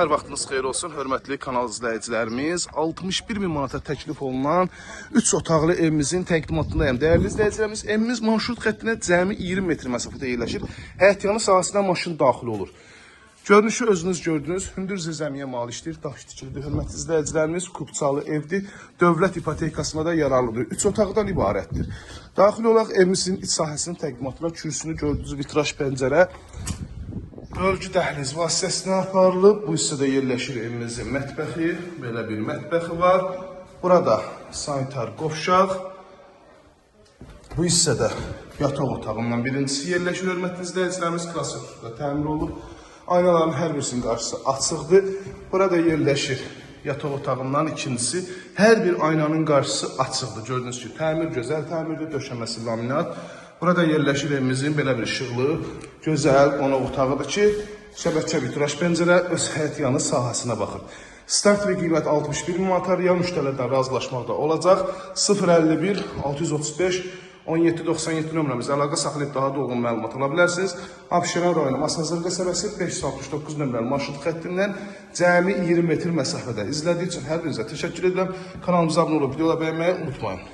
Hər vaxtınız xeyir olsun, hörmətli kanal izləyicilərimiz. 61.000 manata təklif olunan 3 otaqlı evimizin təqdimatındayım. Dəyərli izləyicilərimiz, evimiz marşrut xəttinə cəmi 20 metr məsafədə yerləşir. Həyətyanı sahəsinə maşın daxil olur. Görünüşü özünüz gördünüz, hündür zəmiyə malikdir, daş tikilidir. Hörmətli izləyicilərimiz, kubçalı evdir, dövlət ipotekasına da yararlıdır. 3 otaqdan ibarətdir. Daxil olaraq evimizin iç sahəsinin təqdimatına kürsünü gördüyünüz vitraj pəncərə, bölgü dəhliz vasitəsilə aparılıb. Bu hissədə yerləşir evimizin mətbəxi. Belə bir mətbəxi var. Burada sanitar qovşaq. Bu hissədə yataq otağından birincisi yerləşir. Hörmətli izləyicilərimiz, klassik üsulda təmir olunub. Aynaların hər birisinin qarşısı açıqdır. Burada yerləşir yataq otağından ikincisi. Hər bir aynanın qarşısı açıqdır. Gördüyünüz ki, təmir gözəl təmirdir. Döşəməsi laminat. Burada yerləşir evimizin belə bir işıqlı, gözəl qonaq otağıdır ki, şəbəkə vitraj pəncərə öz həyətyanı sahəsinə baxır. Start və qiymət 61.000 manat, real müştərilərdən razılaşmaqda olacaq. 051 635 1797 nömrəmizə əlaqə saxlayıb daha dolğun məlumat ala bilərsiniz. Abşeron rayonu Masazır qəsəbəsi 569 nömrəli marşrut xəttindən cəmi 20 metr məsafədə. İzlədiyi üçün hər birinizə təşəkkür edirəm. Kanalımıza abunə olub videoları bəyənməyi unutmayın.